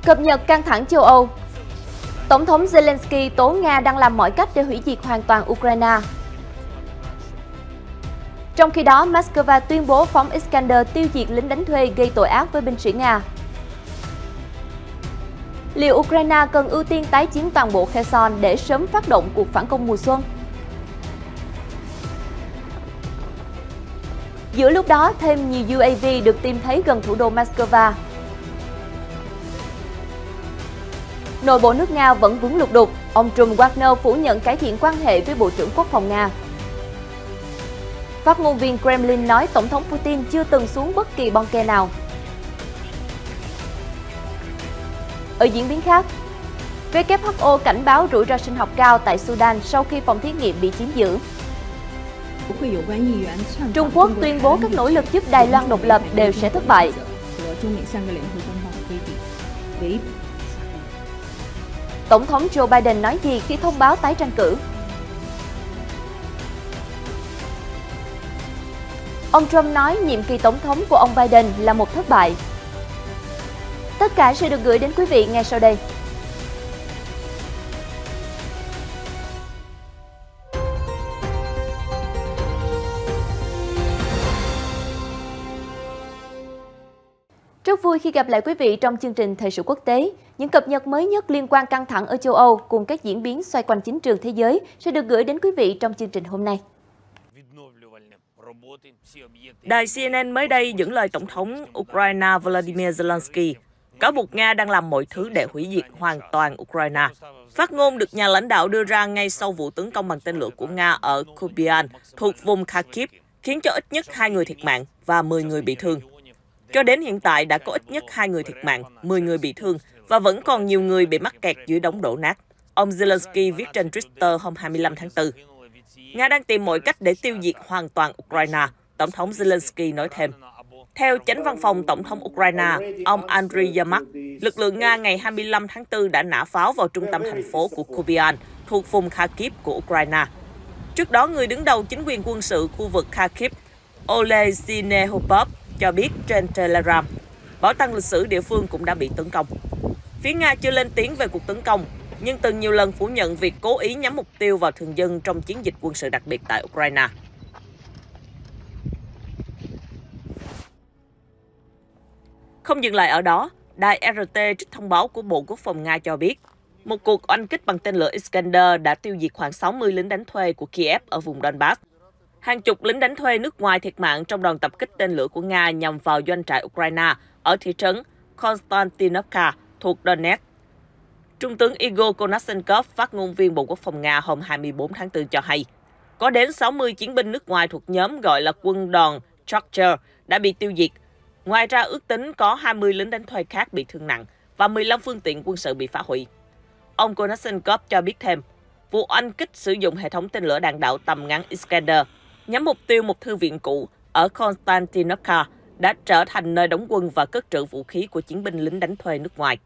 Cập nhật căng thẳng châu Âu. Tổng thống Zelensky tố Nga đang làm mọi cách để hủy diệt hoàn toàn Ukraine. Trong khi đó, Moscow tuyên bố phóng Iskander tiêu diệt lính đánh thuê gây tội ác với binh sĩ Nga. Liệu Ukraine cần ưu tiên tái chiếm toàn bộ Kherson để sớm phát động cuộc phản công mùa xuân? Giữa lúc đó, thêm nhiều UAV được tìm thấy gần thủ đô Moscow. Nội bộ nước Nga vẫn vướng lục đục. Ông Trùm Wagner phủ nhận cải thiện quan hệ với Bộ trưởng Quốc phòng Nga. Phát ngôn viên Kremlin nói Tổng thống Putin chưa từng xuống bất kỳ bong ke nào. Ở diễn biến khác, WHO cảnh báo rủi ro sinh học cao tại Sudan sau khi phòng thí nghiệm bị chiếm giữ. Trung Quốc tuyên bố các nỗ lực giúp Đài Loan độc lập đều sẽ thất bại. Tổng thống Joe Biden nói gì khi thông báo tái tranh cử? Ông Trump nói nhiệm kỳ tổng thống của ông Biden là một thất bại. Tất cả sẽ được gửi đến quý vị ngay sau đây. Rất vui khi gặp lại quý vị trong chương trình Thời sự quốc tế. Những cập nhật mới nhất liên quan căng thẳng ở châu Âu cùng các diễn biến xoay quanh chính trường thế giới sẽ được gửi đến quý vị trong chương trình hôm nay. Đài CNN mới đây dẫn lời Tổng thống Ukraine Volodymyr Zelensky cáo buộc Nga đang làm mọi thứ để hủy diệt hoàn toàn Ukraine. Phát ngôn được nhà lãnh đạo đưa ra ngay sau vụ tấn công bằng tên lửa của Nga ở Kupiansk thuộc vùng Kharkiv, khiến cho ít nhất 2 người thiệt mạng và 10 người bị thương. Cho đến hiện tại đã có ít nhất 2 người thiệt mạng, 10 người bị thương và vẫn còn nhiều người bị mắc kẹt dưới đống đổ nát. Ông Zelensky viết trên Twitter hôm 25 tháng 4. Nga đang tìm mọi cách để tiêu diệt hoàn toàn Ukraine, Tổng thống Zelensky nói thêm. Theo chánh văn phòng Tổng thống Ukraine, ông Andriy Yermak, lực lượng Nga ngày 25 tháng 4 đã nã pháo vào trung tâm thành phố của Kupiansk, thuộc vùng Kharkiv của Ukraine. Trước đó, người đứng đầu chính quyền quân sự khu vực Kharkiv, Oleg Zinehopov, cho biết trên Telegram, bảo tàng lịch sử địa phương cũng đã bị tấn công. Phía Nga chưa lên tiếng về cuộc tấn công, nhưng từng nhiều lần phủ nhận việc cố ý nhắm mục tiêu vào thường dân trong chiến dịch quân sự đặc biệt tại Ukraine. Không dừng lại ở đó, đài RT trích thông báo của Bộ Quốc phòng Nga cho biết, một cuộc oanh kích bằng tên lửa Iskander đã tiêu diệt khoảng 60 lính đánh thuê của Kiev ở vùng Donbass. Hàng chục lính đánh thuê nước ngoài thiệt mạng trong đòn tập kích tên lửa của Nga nhằm vào doanh trại Ukraine ở thị trấn Konstantinovka thuộc Donetsk. Trung tướng Igor Konashenkov, phát ngôn viên Bộ Quốc phòng Nga hôm 24 tháng 4 cho hay, có đến 60 chiến binh nước ngoài thuộc nhóm gọi là quân đoàn Choctaw đã bị tiêu diệt. Ngoài ra, ước tính có 20 lính đánh thuê khác bị thương nặng và 15 phương tiện quân sự bị phá hủy. Ông Konashenkov cho biết thêm, vụ oanh kích sử dụng hệ thống tên lửa đạn đạo tầm ngắn Iskander nhắm mục tiêu một thư viện cũ ở Konstantinovka đã trở thành nơi đóng quân và cất trữ vũ khí của chiến binh lính đánh thuê nước ngoài.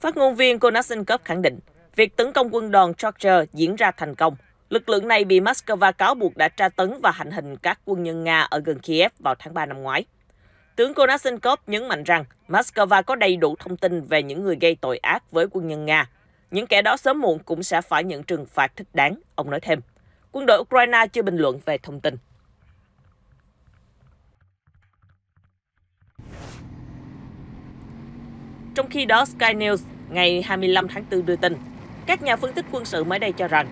Phát ngôn viên Konashenkov khẳng định, việc tấn công quân đoàn Choctaw diễn ra thành công. Lực lượng này bị Moscow cáo buộc đã tra tấn và hành hình các quân nhân Nga ở gần Kiev vào tháng 3 năm ngoái. Tướng Konashenkov nhấn mạnh rằng Moscow có đầy đủ thông tin về những người gây tội ác với quân nhân Nga. Những kẻ đó sớm muộn cũng sẽ phải nhận trừng phạt thích đáng, ông nói thêm. Quân đội Ukraine chưa bình luận về thông tin. Trong khi đó, Sky News ngày 25 tháng 4 đưa tin, các nhà phân tích quân sự mới đây cho rằng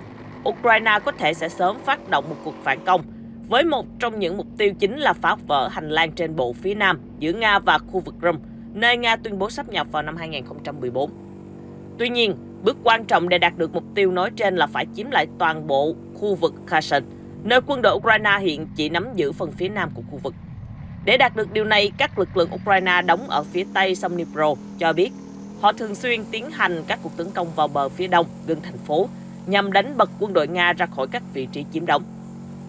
Ukraine có thể sẽ sớm phát động một cuộc phản công, với một trong những mục tiêu chính là phá vỡ hành lang trên bộ phía Nam giữa Nga và khu vực Crimea, nơi Nga tuyên bố sáp nhập vào năm 2014. Tuy nhiên, bước quan trọng để đạt được mục tiêu nói trên là phải chiếm lại toàn bộ khu vực Kherson, nơi quân đội Ukraine hiện chỉ nắm giữ phần phía nam của khu vực. Để đạt được điều này, các lực lượng Ukraine đóng ở phía tây sông Dnipro cho biết họ thường xuyên tiến hành các cuộc tấn công vào bờ phía đông gần thành phố nhằm đánh bật quân đội Nga ra khỏi các vị trí chiếm đóng.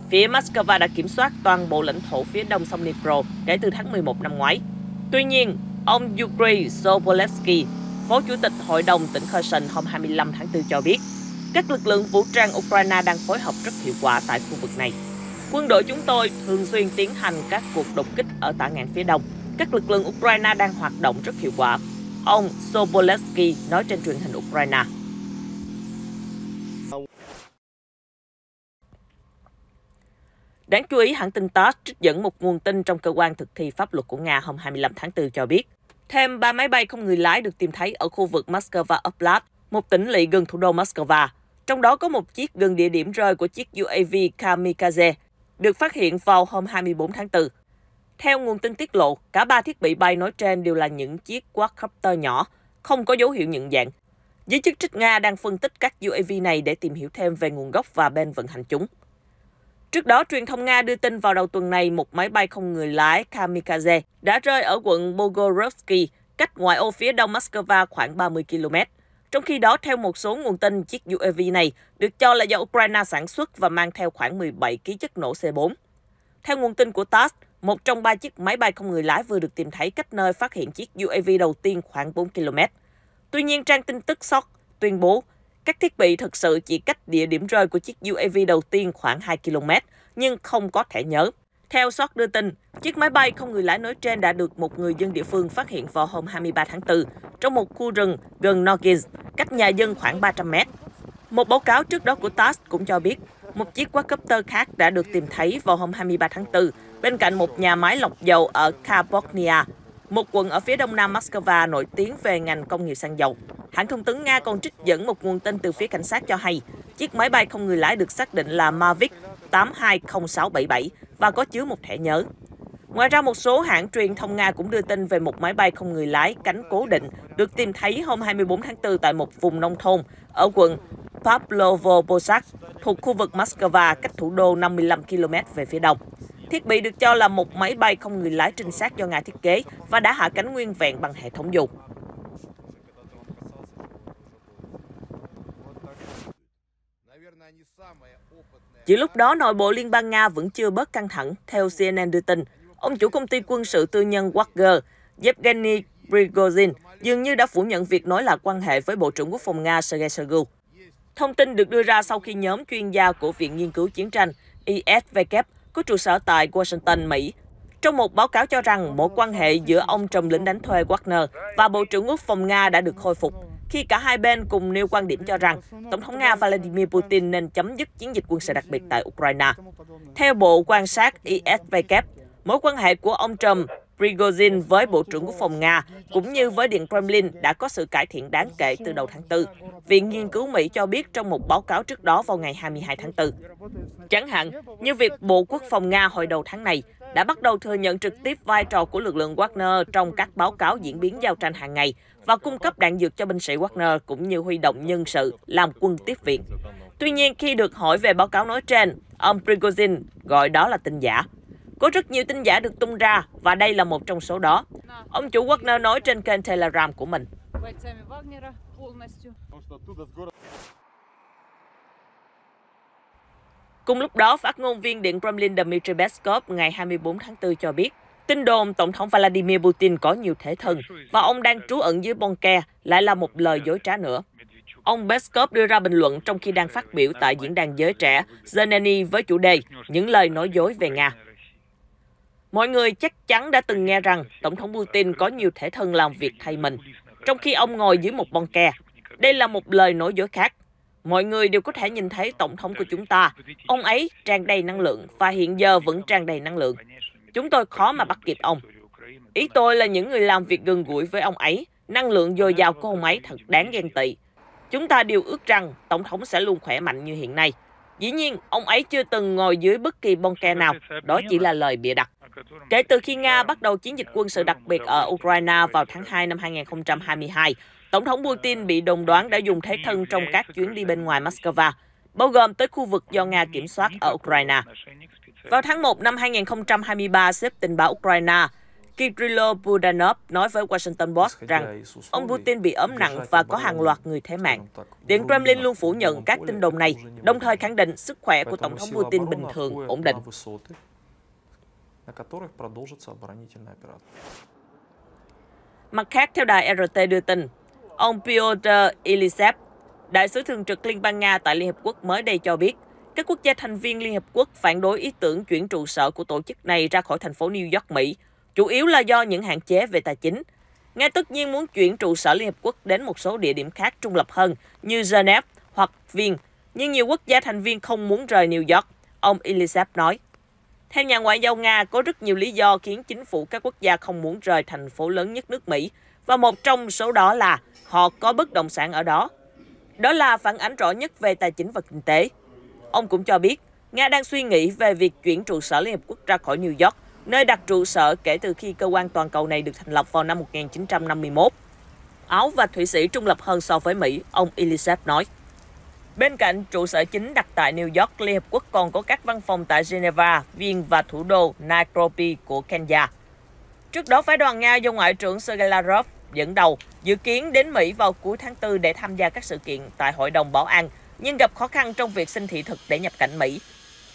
Phía Moscow đã kiểm soát toàn bộ lãnh thổ phía đông sông Dnipro kể từ tháng 11 năm ngoái. Tuy nhiên, ông Yuri Sobolevsky, Phó Chủ tịch Hội đồng tỉnh Kherson hôm 25 tháng 4 cho biết, các lực lượng vũ trang Ukraine đang phối hợp rất hiệu quả tại khu vực này. Quân đội chúng tôi thường xuyên tiến hành các cuộc đột kích ở tả ngạn phía đông. Các lực lượng Ukraine đang hoạt động rất hiệu quả. ông Sobolevsky nói trên truyền hình Ukraine. Đáng chú ý, hãng tin TASS trích dẫn một nguồn tin trong cơ quan thực thi pháp luật của Nga hôm 25 tháng 4 cho biết, thêm 3 máy bay không người lái được tìm thấy ở khu vực Moscow Oblast, một tỉnh lỵ gần thủ đô Moscow. Trong đó có một chiếc gần địa điểm rơi của chiếc UAV Kamikaze, được phát hiện vào hôm 24 tháng 4. Theo nguồn tin tiết lộ, cả 3 thiết bị bay nói trên đều là những chiếc quadcopter nhỏ, không có dấu hiệu nhận dạng. Giới chức trách Nga đang phân tích các UAV này để tìm hiểu thêm về nguồn gốc và bên vận hành chúng. Trước đó, truyền thông Nga đưa tin vào đầu tuần này một máy bay không người lái Kamikaze đã rơi ở quận Bogorovsky, cách ngoại ô phía đông Moscow khoảng 30 km. Trong khi đó, theo một số nguồn tin, chiếc UAV này được cho là do Ukraine sản xuất và mang theo khoảng 17 kg chất nổ C4. Theo nguồn tin của TASS, một trong 3 chiếc máy bay không người lái vừa được tìm thấy cách nơi phát hiện chiếc UAV đầu tiên khoảng 4 km. Tuy nhiên, trang tin tức SOT tuyên bố các thiết bị thực sự chỉ cách địa điểm rơi của chiếc UAV đầu tiên khoảng 2 km, nhưng không có thẻ nhớ. Theo SOT đưa tin, chiếc máy bay không người lái nói trên đã được một người dân địa phương phát hiện vào hôm 23 tháng 4 trong một khu rừng gần Noginsk, cách nhà dân khoảng 300 mét. Một báo cáo trước đó của TASS cũng cho biết, một chiếc quadcopter khác đã được tìm thấy vào hôm 23 tháng 4 bên cạnh một nhà máy lọc dầu ở Khabornia, một quận ở phía đông nam Moscow nổi tiếng về ngành công nghiệp xăng dầu. Hãng thông tấn Nga còn trích dẫn một nguồn tin từ phía cảnh sát cho hay, chiếc máy bay không người lái được xác định là Mavic 820677 và có chứa một thẻ nhớ. Ngoài ra, một số hãng truyền thông Nga cũng đưa tin về một máy bay không người lái cánh cố định được tìm thấy hôm 24 tháng 4 tại một vùng nông thôn ở quận Pavlovo-Posad, thuộc khu vực Moscow, cách thủ đô 55 km về phía đông. Thiết bị được cho là một máy bay không người lái trinh sát do Nga thiết kế và đã hạ cánh nguyên vẹn bằng hệ thống dù. Giữa lúc đó, nội bộ Liên bang Nga vẫn chưa bớt căng thẳng. Theo CNN đưa tin, ông chủ công ty quân sự tư nhân Wagner, Yevgeny Prigozhin, dường như đã phủ nhận việc nối lại quan hệ với Bộ trưởng Quốc phòng Nga Sergei Shoigu. Thông tin được đưa ra sau khi nhóm chuyên gia của Viện Nghiên cứu Chiến tranh ISW có trụ sở tại Washington, Mỹ, trong một báo cáo cho rằng mối quan hệ giữa ông trùm lính đánh thuê Wagner và Bộ trưởng Quốc phòng Nga đã được khôi phục, khi cả hai bên cùng nêu quan điểm cho rằng Tổng thống Nga Vladimir Putin nên chấm dứt chiến dịch quân sự đặc biệt tại Ukraine. Theo Bộ quan sát ISW, mối quan hệ của ông trùm Prigozhin với Bộ trưởng Quốc phòng Nga cũng như với Điện Kremlin đã có sự cải thiện đáng kể từ đầu tháng 4, Viện Nghiên cứu Mỹ cho biết trong một báo cáo trước đó vào ngày 22 tháng 4. Chẳng hạn như việc Bộ Quốc phòng Nga hồi đầu tháng này đã bắt đầu thừa nhận trực tiếp vai trò của lực lượng Wagner trong các báo cáo diễn biến giao tranh hàng ngày và cung cấp đạn dược cho binh sĩ Wagner cũng như huy động nhân sự làm quân tiếp viện. Tuy nhiên, khi được hỏi về báo cáo nói trên, ông Prigozhin gọi đó là tin giả. Có rất nhiều tin giả được tung ra và đây là một trong số đó. Ông chủ Wagner nói trên kênh Telegram của mình. Cùng lúc đó, phát ngôn viên Điện Kremlin Dmitry Peskov ngày 24 tháng 4 cho biết, tin đồn Tổng thống Vladimir Putin có nhiều thể thân và ông đang trú ẩn dưới bunker lại là một lời dối trá nữa. Ông Peskov đưa ra bình luận trong khi đang phát biểu tại diễn đàn giới trẻ Zeleny với chủ đề Những lời nói dối về Nga. Mọi người chắc chắn đã từng nghe rằng Tổng thống Putin có nhiều thể thân làm việc thay mình, trong khi ông ngồi dưới một bunker. Đây là một lời nói dối khác. Mọi người đều có thể nhìn thấy Tổng thống của chúng ta. Ông ấy tràn đầy năng lượng và hiện giờ vẫn tràn đầy năng lượng. Chúng tôi khó mà bắt kịp ông. Ý tôi là những người làm việc gần gũi với ông ấy, năng lượng dồi dào của ông ấy thật đáng ghen tị. Chúng ta đều ước rằng Tổng thống sẽ luôn khỏe mạnh như hiện nay. Dĩ nhiên, ông ấy chưa từng ngồi dưới bất kỳ bunker nào, đó chỉ là lời bịa đặt. Kể từ khi Nga bắt đầu chiến dịch quân sự đặc biệt ở Ukraine vào tháng 2 năm 2022, Tổng thống Putin bị đồn đoán đã dùng thế thân trong các chuyến đi bên ngoài Moscow, bao gồm tới khu vực do Nga kiểm soát ở Ukraine. Vào tháng 1 năm 2023, sếp tình báo Ukraine Kirill Budanov nói với Washington Post rằng ông Putin bị ốm nặng và có hàng loạt người thế mạng. Điện Kremlin luôn phủ nhận các tin đồn này, đồng thời khẳng định sức khỏe của Tổng thống Putin bình thường, ổn định. Mặt khác, theo đài RT đưa tin, ông Pyotr Ilisev, đại sứ thường trực Liên bang Nga tại Liên Hợp Quốc mới đây cho biết, các quốc gia thành viên Liên Hợp Quốc phản đối ý tưởng chuyển trụ sở của tổ chức này ra khỏi thành phố New York, Mỹ, chủ yếu là do những hạn chế về tài chính. Nga tất nhiên muốn chuyển trụ sở Liên Hợp Quốc đến một số địa điểm khác trung lập hơn như Geneva hoặc Viên, nhưng nhiều quốc gia thành viên không muốn rời New York, ông Ilisev nói. Theo nhà ngoại giao Nga, có rất nhiều lý do khiến chính phủ các quốc gia không muốn rời thành phố lớn nhất nước Mỹ, và một trong số đó là họ có bất động sản ở đó. Đó là phản ánh rõ nhất về tài chính và kinh tế. Ông cũng cho biết, Nga đang suy nghĩ về việc chuyển trụ sở Liên Hợp Quốc ra khỏi New York, nơi đặt trụ sở kể từ khi cơ quan toàn cầu này được thành lập vào năm 1951. Áo và Thụy Sĩ trung lập hơn so với Mỹ, ông Ilisev nói. Bên cạnh trụ sở chính đặt tại New York, Liên Hợp Quốc còn có các văn phòng tại Geneva, Viên và thủ đô Nairobi của Kenya. Trước đó, phái đoàn Nga do Ngoại trưởng Sergei Lavrov dẫn đầu dự kiến đến Mỹ vào cuối tháng 4 để tham gia các sự kiện tại Hội đồng Bảo an, nhưng gặp khó khăn trong việc xin thị thực để nhập cảnh Mỹ.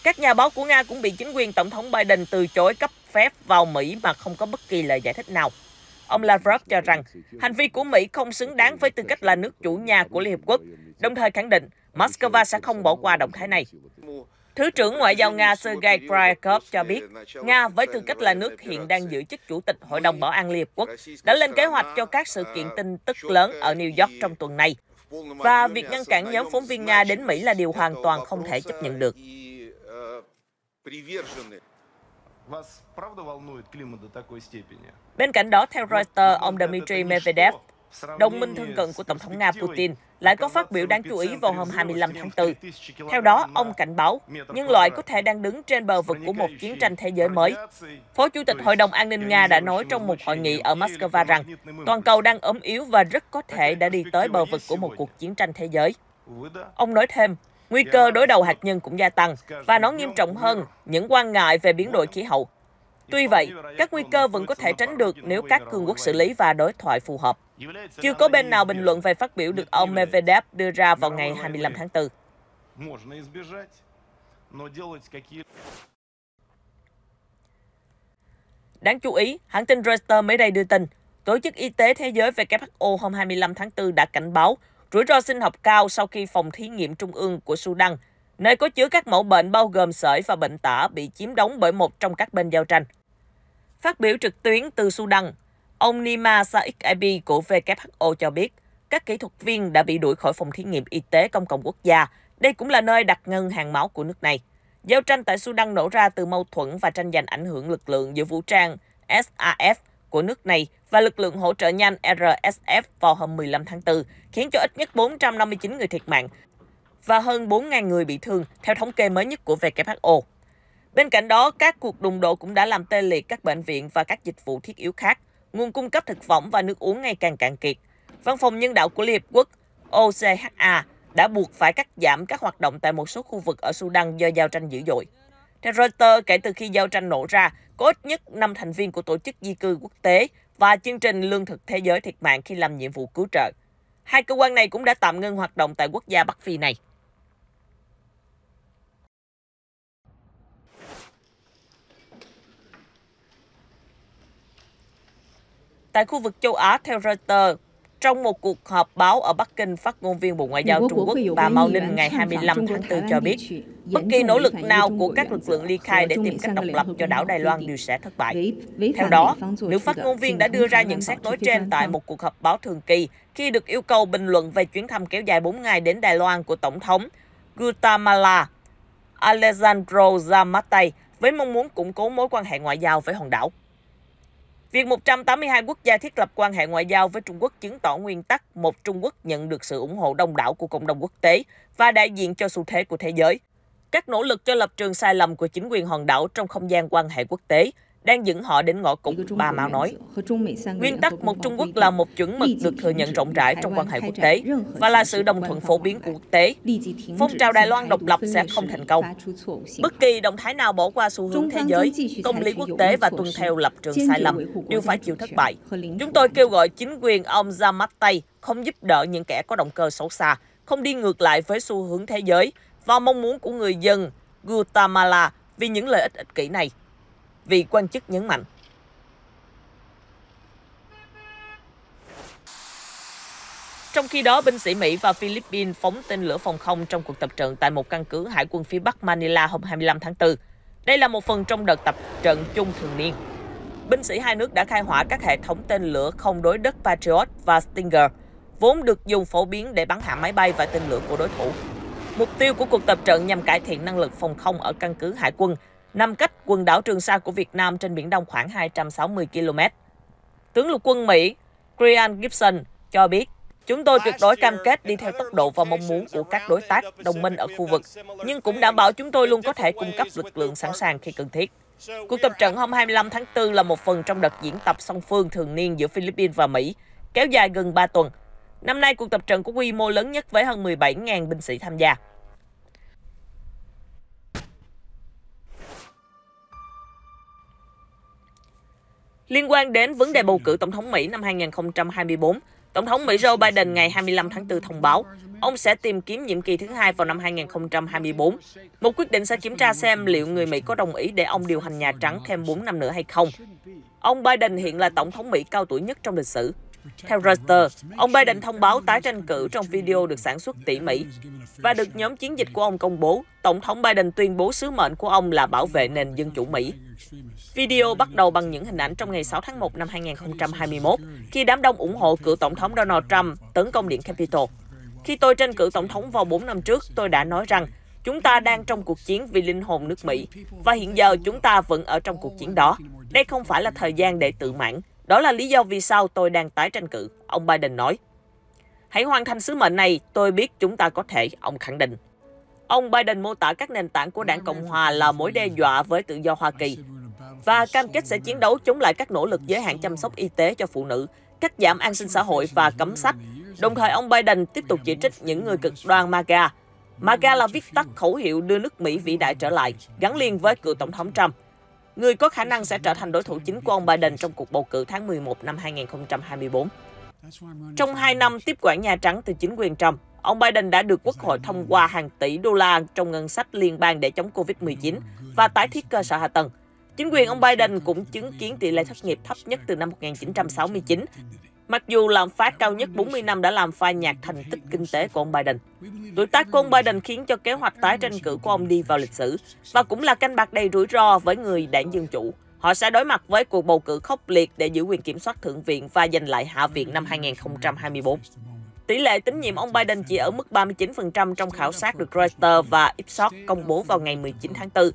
Các nhà báo của Nga cũng bị chính quyền Tổng thống Biden từ chối cấp phép vào Mỹ mà không có bất kỳ lời giải thích nào. Ông Lavrov cho rằng hành vi của Mỹ không xứng đáng với tư cách là nước chủ nhà của Liên Hợp Quốc, đồng thời khẳng định Moscow sẽ không bỏ qua động thái này. Thứ trưởng Ngoại giao Nga Sergei Kryakov cho biết, Nga với tư cách là nước hiện đang giữ chức Chủ tịch Hội đồng Bảo an Liên Hợp Quốc đã lên kế hoạch cho các sự kiện tin tức lớn ở New York trong tuần này. Và việc ngăn cản nhóm phóng viên Nga đến Mỹ là điều hoàn toàn không thể chấp nhận được. Bên cạnh đó, theo Reuters, ông Dmitry Medvedev, đồng minh thân cận của Tổng thống Nga Putin, lại có phát biểu đáng chú ý vào hôm 25 tháng 4. Theo đó, ông cảnh báo, nhân loại có thể đang đứng trên bờ vực của một chiến tranh thế giới mới. Phó Chủ tịch Hội đồng An ninh Nga đã nói trong một hội nghị ở Moscow rằng toàn cầu đang ốm yếu và rất có thể đã đi tới bờ vực của một cuộc chiến tranh thế giới. Ông nói thêm, nguy cơ đối đầu hạt nhân cũng gia tăng và nó nghiêm trọng hơn những quan ngại về biến đổi khí hậu. Tuy vậy, các nguy cơ vẫn có thể tránh được nếu các cường quốc xử lý và đối thoại phù hợp. Chưa có bên nào bình luận về phát biểu được ông Medvedev đưa ra vào ngày 25 tháng 4. Đáng chú ý, hãng tin Reuters mới đây đưa tin, Tổ chức Y tế Thế giới WHO hôm 25 tháng 4 đã cảnh báo rủi ro sinh học cao sau khi phòng thí nghiệm trung ương của Sudan, nơi có chứa các mẫu bệnh bao gồm sởi và bệnh tả bị chiếm đóng bởi một trong các bên giao tranh. Phát biểu trực tuyến từ Sudan, ông Nima Saik Abi của WHO cho biết các kỹ thuật viên đã bị đuổi khỏi phòng thí nghiệm y tế công cộng quốc gia. Đây cũng là nơi đặt ngân hàng máu của nước này. Giao tranh tại Sudan nổ ra từ mâu thuẫn và tranh giành ảnh hưởng lực lượng giữa vũ trang SAF của nước này và lực lượng hỗ trợ nhanh RSF vào hôm 15 tháng 4, khiến cho ít nhất 459 người thiệt mạng và hơn 4.000 người bị thương, theo thống kê mới nhất của WHO. Bên cạnh đó, các cuộc đụng độ cũng đã làm tê liệt các bệnh viện và các dịch vụ thiết yếu khác. Nguồn cung cấp thực phẩm và nước uống ngày càng cạn kiệt. Văn phòng nhân đạo của Liên Hợp Quốc, OCHA, đã buộc phải cắt giảm các hoạt động tại một số khu vực ở Sudan do giao tranh dữ dội. Theo Reuters, kể từ khi giao tranh nổ ra, có ít nhất 5 thành viên của Tổ chức Di cư Quốc tế và Chương trình Lương thực Thế giới thiệt mạng khi làm nhiệm vụ cứu trợ. Hai cơ quan này cũng đã tạm ngưng hoạt động tại quốc gia Bắc Phi này. Tại khu vực châu Á, theo Reuters, trong một cuộc họp báo ở Bắc Kinh, phát ngôn viên Bộ Ngoại giao Trung Quốc bà Mao Ninh ngày 25 tháng 4 cho biết, bất kỳ nỗ lực nào của các lực lượng ly khai để tìm cách độc lập cho đảo Đài Loan đều sẽ thất bại. Theo đó, nữ phát ngôn viên đã đưa ra nhận xét nói trên tại một cuộc họp báo thường kỳ khi được yêu cầu bình luận về chuyến thăm kéo dài 4 ngày đến Đài Loan của Tổng thống Guatemala Alejandro Yamatei với mong muốn củng cố mối quan hệ ngoại giao với hòn đảo. Việc 182 quốc gia thiết lập quan hệ ngoại giao với Trung Quốc chứng tỏ nguyên tắc một Trung Quốc nhận được sự ủng hộ đông đảo của cộng đồng quốc tế và đại diện cho xu thế của thế giới. Các nỗ lực cho lập trường sai lầm của chính quyền hòn đảo trong không gian quan hệ quốc tế đang dẫn họ đến ngõ cụt, bà Mao nói. Nguyên tắc một Trung Quốc là một chuẩn mực được thừa nhận rộng rãi trong quan hệ quốc tế và là sự đồng thuận phổ biến của quốc tế. Phong trào Đài Loan độc lập sẽ không thành công. Bất kỳ động thái nào bỏ qua xu hướng thế giới, công lý quốc tế và tuân theo lập trường sai lầm đều phải chịu thất bại. Chúng tôi kêu gọi chính quyền ông Yamatei không giúp đỡ những kẻ có động cơ xấu xa, không đi ngược lại với xu hướng thế giới và mong muốn của người dân Guatemala vì những lợi ích ích kỷ này. Vị quan chức nhấn mạnh. Trong khi đó, binh sĩ Mỹ và Philippines phóng tên lửa phòng không trong cuộc tập trận tại một căn cứ hải quân phía Bắc Manila hôm 25 tháng 4. Đây là một phần trong đợt tập trận chung thường niên. binh sĩ hai nước đã khai hỏa các hệ thống tên lửa không đối đất Patriot và Stinger, vốn được dùng phổ biến để bắn hạ máy bay và tên lửa của đối thủ. Mục tiêu của cuộc tập trận nhằm cải thiện năng lực phòng không ở căn cứ hải quân, nằm cách quần đảo Trường Sa của Việt Nam trên Biển Đông khoảng 260 km. Tướng lục quân Mỹ Brian Gibson cho biết, chúng tôi tuyệt đối cam kết đi theo tốc độ và mong muốn của các đối tác, đồng minh ở khu vực, nhưng cũng đảm bảo chúng tôi luôn có thể cung cấp lực lượng sẵn sàng khi cần thiết. Cuộc tập trận hôm 25 tháng 4 là một phần trong đợt diễn tập song phương thường niên giữa Philippines và Mỹ, kéo dài gần 3 tuần. Năm nay, cuộc tập trận có quy mô lớn nhất với hơn 17.000 binh sĩ tham gia. Liên quan đến vấn đề bầu cử Tổng thống Mỹ năm 2024, Tổng thống Mỹ Joe Biden ngày 25 tháng 4 thông báo ông sẽ tìm kiếm nhiệm kỳ thứ hai vào năm 2024. Một quyết định sẽ kiểm tra xem liệu người Mỹ có đồng ý để ông điều hành Nhà Trắng thêm 4 năm nữa hay không. Ông Biden hiện là Tổng thống Mỹ cao tuổi nhất trong lịch sử. Theo Reuters, ông Biden thông báo tái tranh cử trong video được sản xuất tỉ mỉ và được nhóm chiến dịch của ông công bố. Tổng thống Biden tuyên bố sứ mệnh của ông là bảo vệ nền dân chủ Mỹ. Video bắt đầu bằng những hình ảnh trong ngày 6 tháng 1 năm 2021, khi đám đông ủng hộ cựu Tổng thống Donald Trump tấn công Điện Capitol. Khi tôi tranh cử Tổng thống vào 4 năm trước, tôi đã nói rằng chúng ta đang trong cuộc chiến vì linh hồn nước Mỹ, và hiện giờ chúng ta vẫn ở trong cuộc chiến đó. Đây không phải là thời gian để tự mãn. Đó là lý do vì sao tôi đang tái tranh cử, ông Biden nói. Hãy hoàn thành sứ mệnh này, tôi biết chúng ta có thể, ông khẳng định. Ông Biden mô tả các nền tảng của Đảng Cộng Hòa là mối đe dọa với tự do Hoa Kỳ và cam kết sẽ chiến đấu chống lại các nỗ lực giới hạn chăm sóc y tế cho phụ nữ, cắt giảm an sinh xã hội và cấm sách. Đồng thời, ông Biden tiếp tục chỉ trích những người cực đoan MAGA. MAGA là viết tắt khẩu hiệu đưa nước Mỹ vĩ đại trở lại, gắn liền với cựu Tổng thống Trump, người có khả năng sẽ trở thành đối thủ chính của ông Biden trong cuộc bầu cử tháng 11 năm 2024. Trong 2 năm tiếp quản Nhà Trắng từ chính quyền Trump, ông Biden đã được Quốc hội thông qua hàng tỷ đô la trong ngân sách liên bang để chống Covid-19 và tái thiết cơ sở hạ tầng. Chính quyền ông Biden cũng chứng kiến tỷ lệ thất nghiệp thấp nhất từ năm 1969, mặc dù lạm phát cao nhất 40 năm đã làm phai nhạt thành tích kinh tế của ông Biden. Tuổi tác của ông Biden khiến cho kế hoạch tái tranh cử của ông đi vào lịch sử, và cũng là canh bạc đầy rủi ro với người Đảng Dân Chủ. Họ sẽ đối mặt với cuộc bầu cử khốc liệt để giữ quyền kiểm soát Thượng viện và giành lại Hạ viện năm 2024. Tỷ lệ tín nhiệm ông Biden chỉ ở mức 39% trong khảo sát được Reuters và Ipsos công bố vào ngày 19 tháng 4,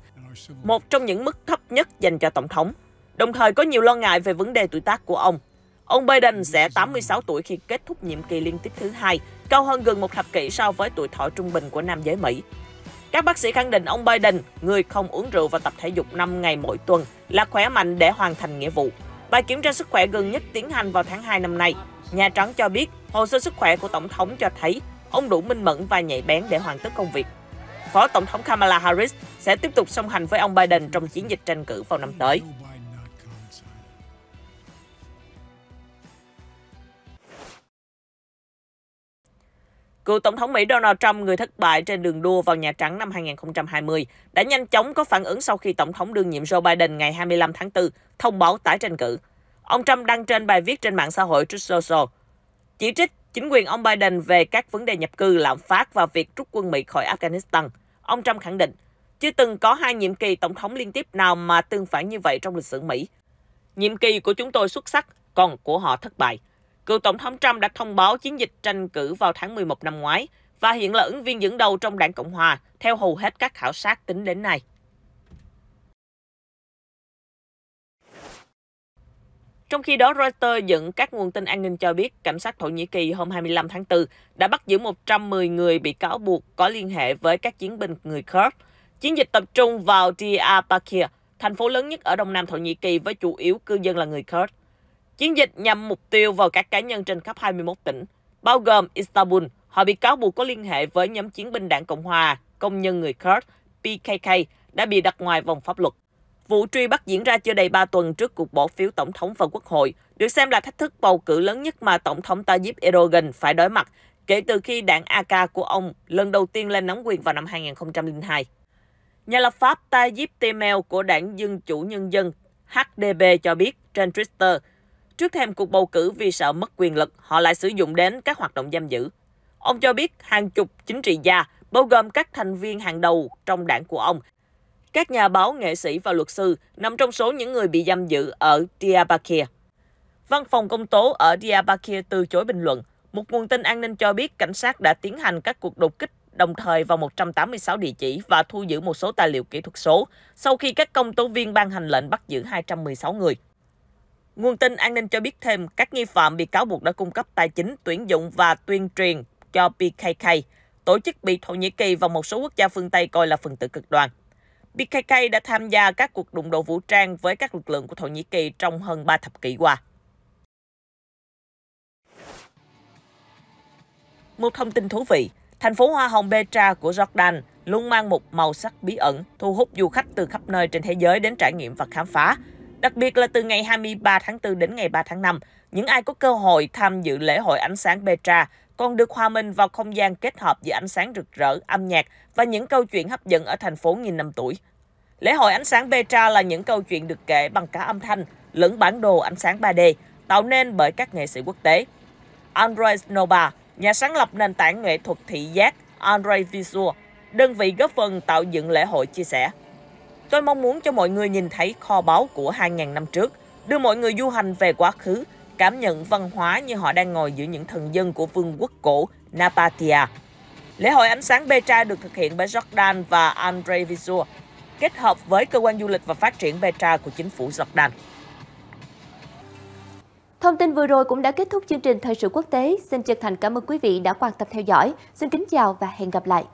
một trong những mức thấp nhất dành cho Tổng thống. Đồng thời có nhiều lo ngại về vấn đề tuổi tác của ông. Ông Biden sẽ 86 tuổi khi kết thúc nhiệm kỳ liên tiếp thứ hai, cao hơn gần một thập kỷ so với tuổi thọ trung bình của nam giới Mỹ. Các bác sĩ khẳng định ông Biden, người không uống rượu và tập thể dục 5 ngày mỗi tuần, là khỏe mạnh để hoàn thành nghĩa vụ. Bài kiểm tra sức khỏe gần nhất tiến hành vào tháng 2 năm nay. Nhà Trắng cho biết hồ sơ sức khỏe của Tổng thống cho thấy ông đủ minh mẫn và nhạy bén để hoàn tất công việc. Phó Tổng thống Kamala Harris sẽ tiếp tục song hành với ông Biden trong chiến dịch tranh cử vào năm tới. Cựu Tổng thống Mỹ Donald Trump, người thất bại trên đường đua vào Nhà Trắng năm 2020, đã nhanh chóng có phản ứng sau khi Tổng thống đương nhiệm Joe Biden ngày 25 tháng 4 thông báo tái tranh cử. Ông Trump đăng trên bài viết trên mạng xã hội Truth Social, chỉ trích chính quyền ông Biden về các vấn đề nhập cư, lạm phát và việc rút quân Mỹ khỏi Afghanistan. Ông Trump khẳng định, chưa từng có 2 nhiệm kỳ tổng thống liên tiếp nào mà tương phản như vậy trong lịch sử Mỹ. Nhiệm kỳ của chúng tôi xuất sắc, còn của họ thất bại. Cựu Tổng thống Trump đã thông báo chiến dịch tranh cử vào tháng 11 năm ngoái và hiện là ứng viên dẫn đầu trong Đảng Cộng Hòa, theo hầu hết các khảo sát tính đến nay. Trong khi đó, Reuters dẫn các nguồn tin an ninh cho biết cảnh sát Thổ Nhĩ Kỳ hôm 25 tháng 4 đã bắt giữ 110 người bị cáo buộc có liên hệ với các chiến binh người Kurd. Chiến dịch tập trung vào Diyarbakir, thành phố lớn nhất ở đông nam Thổ Nhĩ Kỳ với chủ yếu cư dân là người Kurd. Chiến dịch nhằm mục tiêu vào các cá nhân trên khắp 21 tỉnh, bao gồm Istanbul. Họ bị cáo buộc có liên hệ với nhóm chiến binh Đảng Cộng hòa Công nhân người Kurd PKK đã bị đặt ngoài vòng pháp luật. Vụ truy bắt diễn ra chưa đầy 3 tuần trước cuộc bỏ phiếu tổng thống và quốc hội, được xem là thách thức bầu cử lớn nhất mà Tổng thống Tayyip Erdogan phải đối mặt kể từ khi đảng AK của ông lần đầu tiên lên nắm quyền vào năm 2002. Nhà lập pháp Tayyip Temel của Đảng Dân Chủ Nhân dân HDP cho biết trên Twitter, trước thềm cuộc bầu cử vì sợ mất quyền lực, họ lại sử dụng đến các hoạt động giam giữ. Ông cho biết hàng chục chính trị gia, bao gồm các thành viên hàng đầu trong đảng của ông, Các nhà báo, nghệ sĩ và luật sư nằm trong số những người bị giam giữ ở Diyarbakir. Văn phòng công tố ở Diyarbakir từ chối bình luận. Một nguồn tin an ninh cho biết cảnh sát đã tiến hành các cuộc đột kích đồng thời vào 186 địa chỉ và thu giữ một số tài liệu kỹ thuật số sau khi các công tố viên ban hành lệnh bắt giữ 216 người. Nguồn tin an ninh cho biết thêm các nghi phạm bị cáo buộc đã cung cấp tài chính, tuyển dụng và tuyên truyền cho PKK, tổ chức bị Thổ Nhĩ Kỳ và một số quốc gia phương Tây coi là phần tử cực đoan. PKK đã tham gia các cuộc đụng độ vũ trang với các lực lượng của Thổ Nhĩ Kỳ trong hơn 3 thập kỷ qua. Một thông tin thú vị, thành phố hoa hồng Petra của Jordan luôn mang một màu sắc bí ẩn, thu hút du khách từ khắp nơi trên thế giới đến trải nghiệm và khám phá. Đặc biệt là từ ngày 23 tháng 4 đến ngày 3 tháng 5, những ai có cơ hội tham dự lễ hội ánh sáng Petra còn được hòa mình vào không gian kết hợp giữa ánh sáng rực rỡ, âm nhạc và những câu chuyện hấp dẫn ở thành phố nghìn năm tuổi. Lễ hội ánh sáng Petra là những câu chuyện được kể bằng cả âm thanh lẫn bản đồ ánh sáng 3D, tạo nên bởi các nghệ sĩ quốc tế. Andrei Nova, nhà sáng lập nền tảng nghệ thuật thị giác Andrei Visual, đơn vị góp phần tạo dựng lễ hội, chia sẻ: "Tôi mong muốn cho mọi người nhìn thấy kho báu của 2.000 năm trước, đưa mọi người du hành về quá khứ, cảm nhận văn hóa như họ đang ngồi giữa những thần dân của vương quốc cổ Nabatea." Lễ hội ánh sáng Petra được thực hiện bởi Jordan và Andrei Visual, kết hợp với Cơ quan Du lịch và Phát triển Petra của chính phủ Jordan. Thông tin vừa rồi cũng đã kết thúc chương trình Thời sự quốc tế. Xin chân thành cảm ơn quý vị đã quan tâm theo dõi. Xin kính chào và hẹn gặp lại.